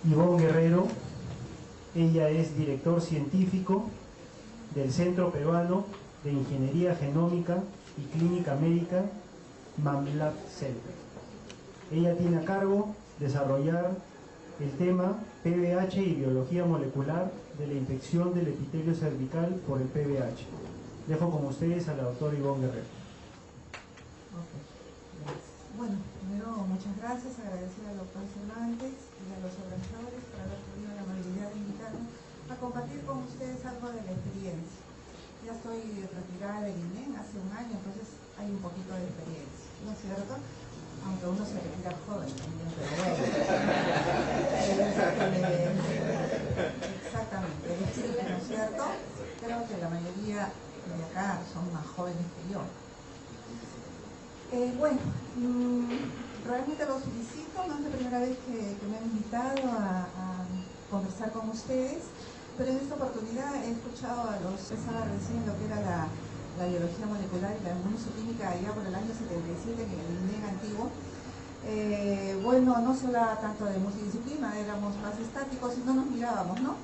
Ivonne Guerrero. Ella es director científico del Centro Peruano de Ingeniería Genómica y Clínica Médica, MAMLab Center. Ella tiene a cargo desarrollar el tema PVH y biología molecular de la infección del epitelio cervical por el PVH. Dejo con ustedes a la doctora Ivonne Guerrero. Bueno, primero muchas gracias, agradecer al doctor Cervantes y a los organizadores por haber tenido la amabilidad de invitarme a compartir con ustedes algo de la experiencia. Ya estoy retirada del INEM hace un año, entonces hay un poquito de experiencia, ¿no es cierto? Aunque uno se retira joven también, pero bueno. Exactamente, ¿no es cierto? Creo que la mayoría de acá son más jóvenes que yo. Bueno, realmente los felicito, no es la primera vez que me han invitado a conversar con ustedes, pero en esta oportunidad he escuchado a los que estaban recién lo que era la biología molecular y la inmunohistoquímica allá por el año 77, que en el INEM antiguo. Bueno, no se hablaba tanto de multidisciplina, éramos más estáticos y no nos mirábamos, ¿no?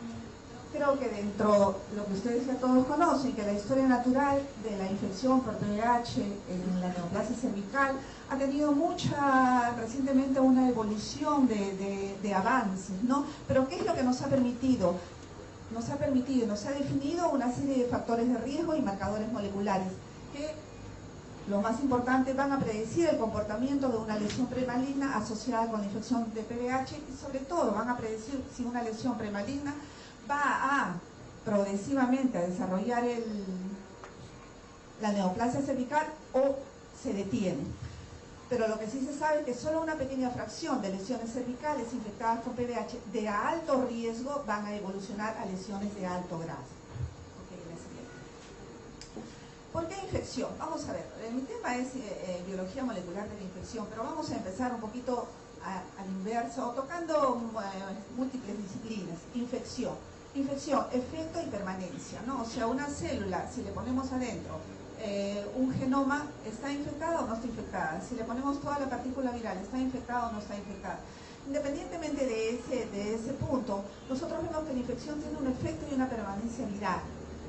Creo que dentro de lo que ustedes ya todos conocen, que la historia natural de la infección por VIH en la neoplasia cervical ha tenido recientemente una evolución de avances, ¿no? Pero ¿qué es lo que nos ha permitido? Nos ha definido una serie de factores de riesgo y marcadores moleculares que, lo más importante, van a predecir el comportamiento de una lesión premaligna asociada con la infección de PVH y sobre todo van a predecir si una lesión premaligna va progresivamente a desarrollar la neoplasia cervical o se detiene. Pero lo que sí se sabe es que solo una pequeña fracción de lesiones cervicales infectadas con PVH de alto riesgo van a evolucionar a lesiones de alto grado. ¿Por qué infección? Vamos a ver, mi tema es biología molecular de la infección, pero vamos a empezar un poquito al inverso, tocando múltiples disciplinas. Infección, efecto y permanencia, ¿no? O sea, una célula, si le ponemos adentro un genoma, ¿está infectada o no está infectada? Si le ponemos toda la partícula viral, ¿está infectada o no está infectada? Independientemente de ese punto, nosotros vemos que la infección tiene un efecto y una permanencia viral.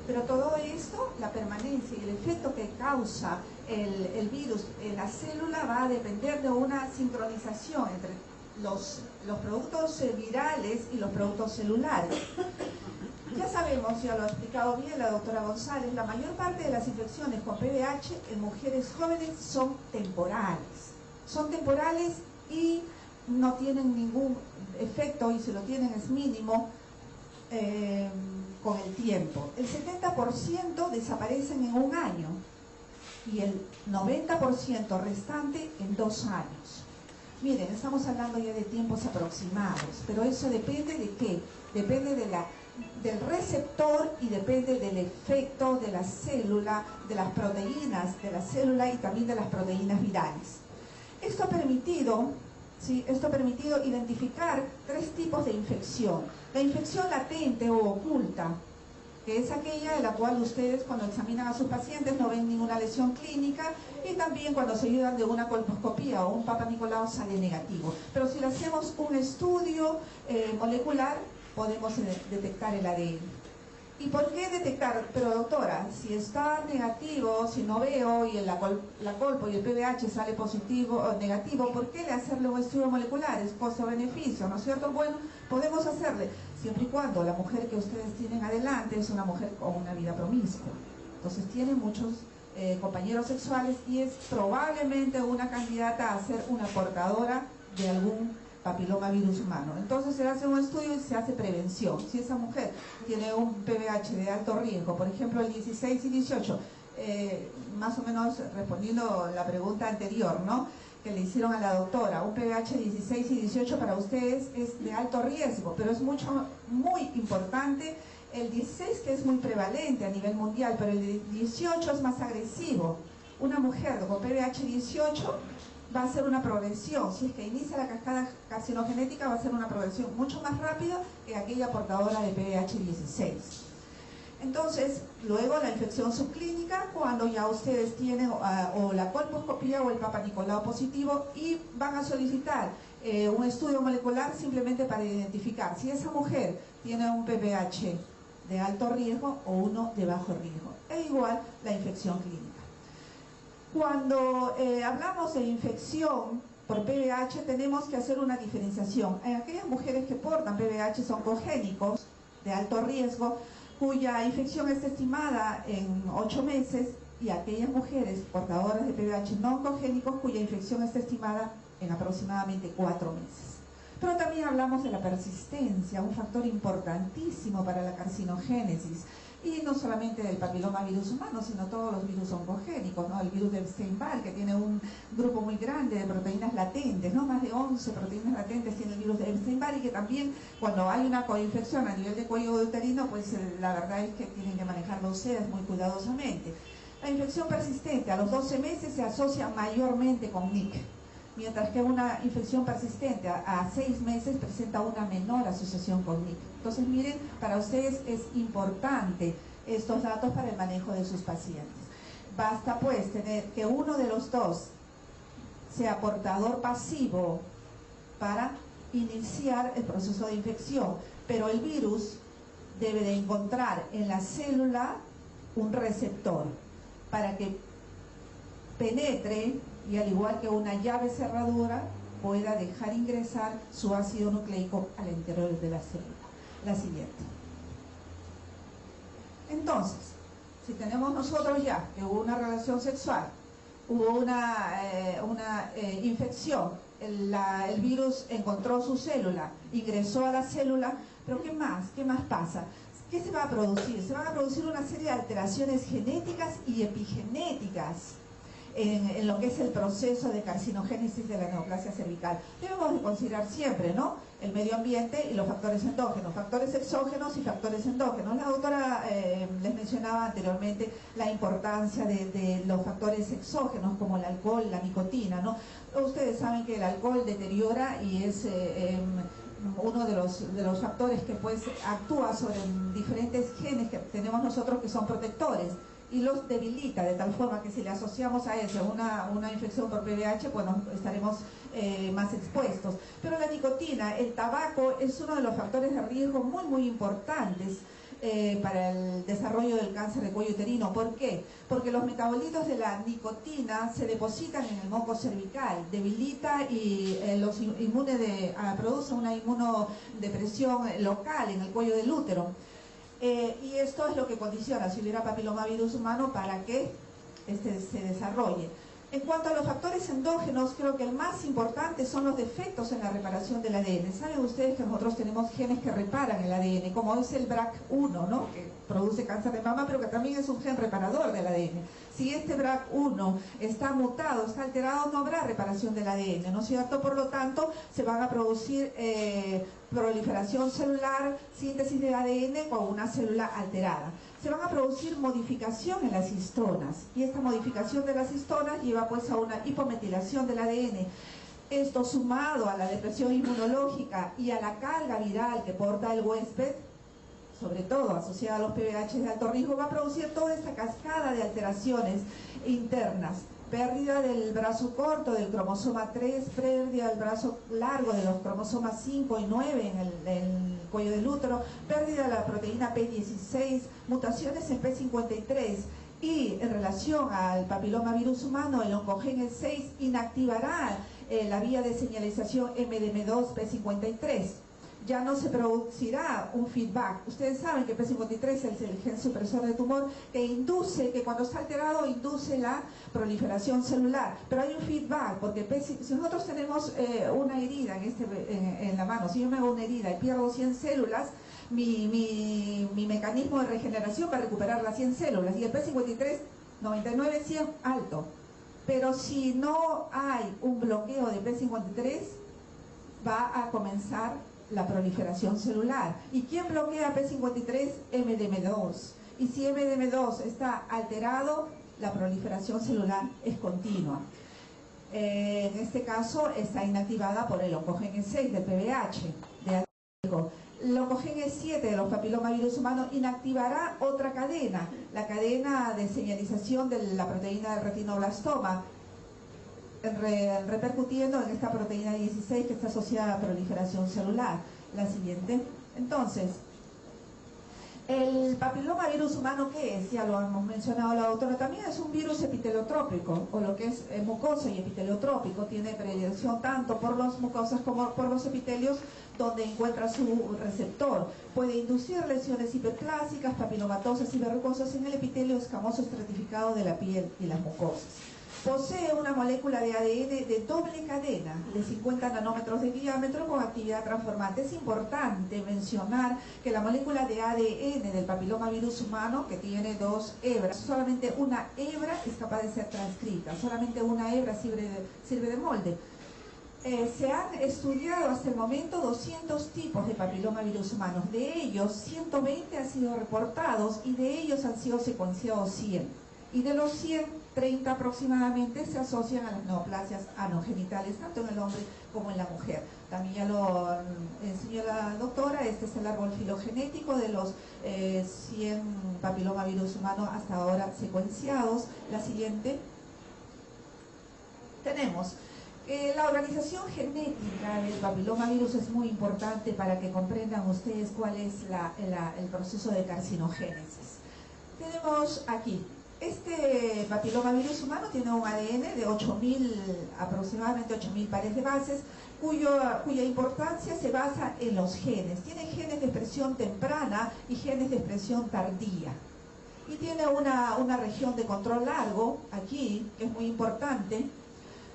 Pero todo esto, la permanencia y el efecto que causa el virus en la célula va a depender de una sincronización entre los productos virales y los productos celulares. Ya sabemos, ya lo ha explicado bien la doctora González, la mayor parte de las infecciones con PVH en mujeres jóvenes son temporales. Son temporales y no tienen ningún efecto, y si lo tienen es mínimo con el tiempo. El 70% desaparecen en un año y el 90% restante en 2 años. Miren, estamos hablando ya de tiempos aproximados, pero eso depende de qué, depende del receptor y depende del efecto de la célula, de las proteínas de la célula y también de las proteínas virales. Esto ha permitido identificar 3 tipos de infección. La infección latente o oculta, que es aquella de la cual ustedes cuando examinan a sus pacientes no ven ninguna lesión clínica, y también cuando se ayudan de una colposcopía o un Papa Nicolau sale negativo. Pero si le hacemos un estudio molecular, podemos detectar el ADN. ¿Y por qué detectar? Pero doctora, si está negativo, si no veo y la colpo y el PVH sale positivo o negativo, ¿por qué le hacerle un estudio molecular? Es costo-beneficio, ¿no es cierto? Bueno, podemos hacerle, siempre y cuando la mujer que ustedes tienen adelante es una mujer con una vida promiscua. Entonces tiene muchos compañeros sexuales y es probablemente una candidata a ser una portadora de algún papiloma virus humano. Entonces se hace un estudio y se hace prevención. Si esa mujer tiene un PVH de alto riesgo, por ejemplo el 16 y 18, más o menos respondiendo la pregunta anterior, ¿no?, que le hicieron a la doctora, un PVH 16 y 18 para ustedes es de alto riesgo, pero es muy importante el 16, que es muy prevalente a nivel mundial, pero el 18 es más agresivo. Una mujer con PVH 18 va a ser una progresión, si es que inicia la cascada carcinogenética, va a ser una progresión mucho más rápida que aquella portadora de PVH 16. Entonces, luego la infección subclínica, cuando ya ustedes tienen o la colposcopía o el Papa Nicolau positivo y van a solicitar un estudio molecular simplemente para identificar si esa mujer tiene un PPH de alto riesgo o uno de bajo riesgo, e igual la infección clínica. Cuando hablamos de infección por PVH tenemos que hacer una diferenciación. En aquellas mujeres que portan PVH son congénicos de alto riesgo, cuya infección está estimada en 8 meses, y aquellas mujeres portadoras de PVH no congénicos cuya infección está estimada en aproximadamente 4 meses. Pero también hablamos de la persistencia, un factor importantísimo para la carcinogénesis, y no solamente del papillomavirus humano, sino todos los virus oncogénicos, ¿no? El virus de Epstein-Barr, que tiene un grupo muy grande de proteínas latentes, ¿no? Más de 11 proteínas latentes tiene el virus de Epstein-Barr, y que también cuando hay una coinfección a nivel de cuello uterino, pues la verdad es que tienen que manejarlo ustedes muy cuidadosamente. La infección persistente a los 12 meses se asocia mayormente con NIC, mientras que una infección persistente a 6 meses presenta una menor asociación con NIC. Entonces, miren, para ustedes es importante estos datos para el manejo de sus pacientes. Basta pues tener que uno de los dos sea portador pasivo para iniciar el proceso de infección, pero el virus debe de encontrar en la célula un receptor para que penetre y, al igual que una llave cerradura, pueda dejar ingresar su ácido nucleico al interior de la célula. La siguiente. Entonces, si tenemos nosotros ya que hubo una relación sexual, hubo una infección, el virus encontró su célula, ingresó a la célula, pero ¿qué más? ¿Qué más pasa? ¿Qué se va a producir? Se van a producir una serie de alteraciones genéticas y epigenéticas en lo que es el proceso de carcinogénesis de la neoplasia cervical. Debemos de considerar siempre, ¿no?, el medio ambiente y los factores endógenos, factores exógenos y factores endógenos. La doctora les mencionaba anteriormente la importancia de los factores exógenos como el alcohol, la nicotina, ¿no? Ustedes saben que el alcohol deteriora y es uno de los factores que pues actúa sobre diferentes genes que tenemos nosotros que son protectores, y los debilita de tal forma que si le asociamos a eso una infección por PVH, bueno, estaremos más expuestos. Pero la nicotina, el tabaco, es uno de los factores de riesgo muy muy importantes para el desarrollo del cáncer de cuello uterino. ¿Por qué? Porque los metabolitos de la nicotina se depositan en el moco cervical, debilita y produce una inmunodepresión local en el cuello del útero. Y esto es lo que condiciona, si hubiera papilomavirus humano, para que se desarrolle. En cuanto a los factores endógenos, creo que el más importante son los defectos en la reparación del ADN. Saben ustedes que nosotros tenemos genes que reparan el ADN, como es el BRCA1, ¿no?, que produce cáncer de mama, pero que también es un gen reparador del ADN. Si este BRCA1 está mutado, está alterado, no habrá reparación del ADN, ¿no es cierto? Por lo tanto, se van a producir proliferación celular, síntesis de ADN con una célula alterada. Se van a producir modificación en las histonas, y esta modificación de las histonas lleva pues a una hipometilación del ADN. Esto, sumado a la depresión inmunológica y a la carga viral que porta el huésped, sobre todo asociada a los PVH de alto riesgo, va a producir toda esta cascada de alteraciones internas. Pérdida del brazo corto del cromosoma 3, pérdida del brazo largo de los cromosomas 5 y 9 en el cuello del útero, pérdida de la proteína P16, mutaciones en P53, y en relación al papilomavirus humano, el oncogen 6 inactivará la vía de señalización MDM2 P53. Ya no se producirá un feedback. Ustedes saben que P53 es el gen supresor de tumor que cuando está alterado induce la proliferación celular, pero hay un feedback, porque si nosotros tenemos una herida en la mano, si yo me hago una herida y pierdo 100 células, mi mecanismo de regeneración va a recuperar las 100 células, y el P53, 99, 100, alto. Pero si no hay un bloqueo de P53, va a comenzar la proliferación celular. ¿Y quién bloquea P53? MDM2. Y si MDM2 está alterado, la proliferación celular es continua. En este caso está inactivada por el oncogen 6 del PVH de alto riesgo. El oncogen 7 de los papilomavirus humanos inactivará otra cadena, la cadena de señalización de la proteína del retinoblastoma, repercutiendo en esta proteína 16 que está asociada a la proliferación celular. La siguiente. Entonces, el papilomavirus humano, ¿qué es? Ya lo hemos mencionado la doctora, también es un virus epitelotrópico, o lo que es mucoso y epitelotrópico. Tiene predilección tanto por las mucosas como por los epitelios, donde encuentra su receptor. Puede inducir lesiones hiperplásicas, papilomatosas y verrucosas en el epitelio escamoso estratificado de la piel y las mucosas. Posee una molécula de ADN de doble cadena, de 50 nanómetros de diámetro, con actividad transformante. Es importante mencionar que la molécula de ADN del papilomavirus humano, que tiene 2 hebras, solamente una hebra es capaz de ser transcrita, solamente una hebra sirve de molde. Se han estudiado hasta el momento 200 tipos de papilomavirus humanos. De ellos, 120 han sido reportados y de ellos han sido secuenciados 100. Y de los 100, 30 aproximadamente se asocian a las neoplasias anogenitales, tanto en el hombre como en la mujer. También ya lo enseñó la doctora, este es el árbol filogenético de los 100 papilomavirus humanos hasta ahora secuenciados. La siguiente. Tenemos la organización genética del papilomavirus. Es muy importante para que comprendan ustedes cuál es el proceso de carcinogénesis. Tenemos aquí, este papilomavirus humano tiene un ADN de aproximadamente 8.000 pares de bases, cuya importancia se basa en los genes. Tiene genes de expresión temprana y genes de expresión tardía. Y tiene una región de control largo aquí, que es muy importante.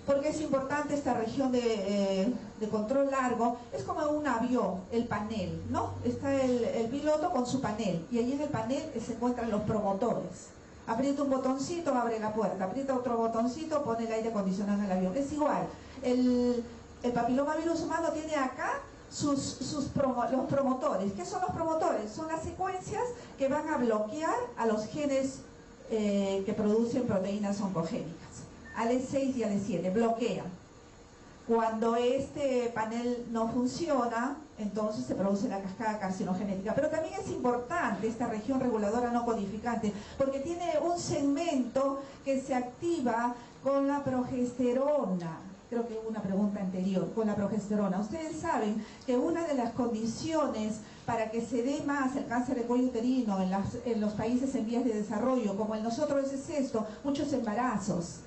¿Por qué es importante esta región de control largo? Es como un avión, el panel, ¿no? Está el piloto con su panel, y allí en el panel se encuentran los promotores. Aprieta un botoncito, abre la puerta, aprieta otro botoncito, pone el aire acondicionado en el avión. Es igual, el papilomavirus humano tiene acá los promotores. ¿Qué son los promotores? Son las secuencias que van a bloquear a los genes que producen proteínas oncogénicas. ALE6 y ALE7, bloquean. Cuando este panel no funciona, entonces se produce la cascada carcinogenética. Pero también es importante esta región reguladora no codificante, porque tiene un segmento que se activa con la progesterona. Creo que hubo una pregunta anterior, con la progesterona. Ustedes saben que una de las condiciones para que se dé más el cáncer de cuello uterino en los países en vías de desarrollo, como en nosotros, es esto, muchos embarazos.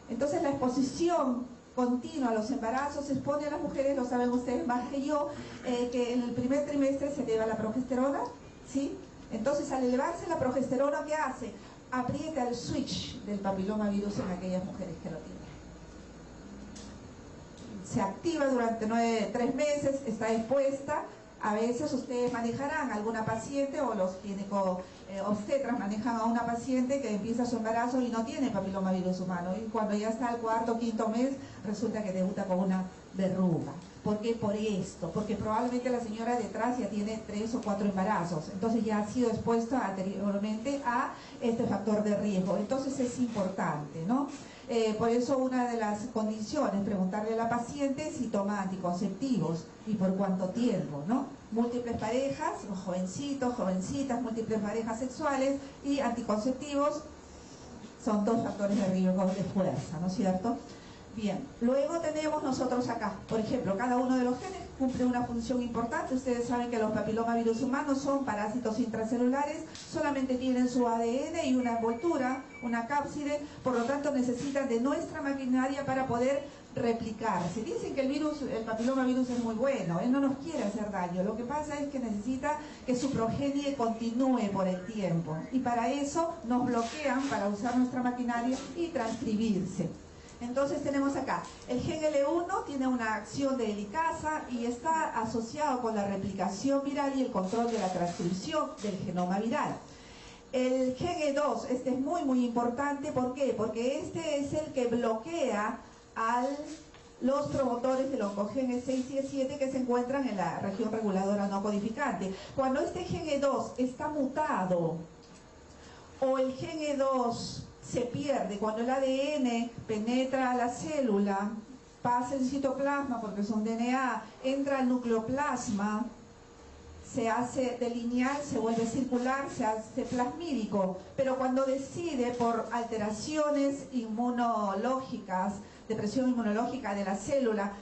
Entonces la exposición continua a los embarazos expone a las mujeres, lo saben ustedes más que yo, que en el primer trimestre se eleva la progesterona, ¿sí? Entonces al elevarse la progesterona, ¿qué hace? Aprieta el switch del papilomavirus en aquellas mujeres que lo tienen. Se activa durante 3 meses, está expuesta. A veces ustedes manejarán a alguna paciente, o los obstetras manejan a una paciente que empieza su embarazo y no tiene papilomavirus humano, y cuando ya está al 4º o 5º mes resulta que debuta con una verruga. ¿Por qué? Por esto, porque probablemente la señora detrás ya tiene 3 o 4 embarazos, entonces ya ha sido expuesta anteriormente a este factor de riesgo. Entonces es importante, ¿no? Por eso una de las condiciones, preguntarle a la paciente si toma anticonceptivos y por cuánto tiempo, ¿no? Múltiples parejas, jovencitos, jovencitas, múltiples parejas sexuales y anticonceptivos son 2 factores de riesgo de fuerza, ¿no es cierto? Bien, luego tenemos nosotros acá, por ejemplo, cada uno de los genes cumple una función importante. Ustedes saben que los papilomavirus humanos son parásitos intracelulares, solamente tienen su ADN y una envoltura, una cápside, por lo tanto necesitan de nuestra maquinaria para poder replicarse. Dicen que el papilomavirus es muy bueno, él no nos quiere hacer daño, lo que pasa es que necesita que su progenie continúe por el tiempo, y para eso nos bloquean para usar nuestra maquinaria y transcribirse. Entonces tenemos acá, el gen L1 tiene una acción de helicasa y está asociado con la replicación viral y el control de la transcripción del genoma viral. El gen E2, este es muy importante, ¿por qué? Porque este es el que bloquea los promotores del oncogenes 6 y E7 que se encuentran en la región reguladora no codificante. Cuando este gen E2 está mutado, o el gen E2 se pierde, cuando el ADN penetra a la célula, pasa el citoplasma porque es un DNA, entra al nucleoplasma, se hace de lineal, se vuelve circular, se hace plasmídico, pero cuando decide por alteraciones inmunológicas depresión inmunológica de la célula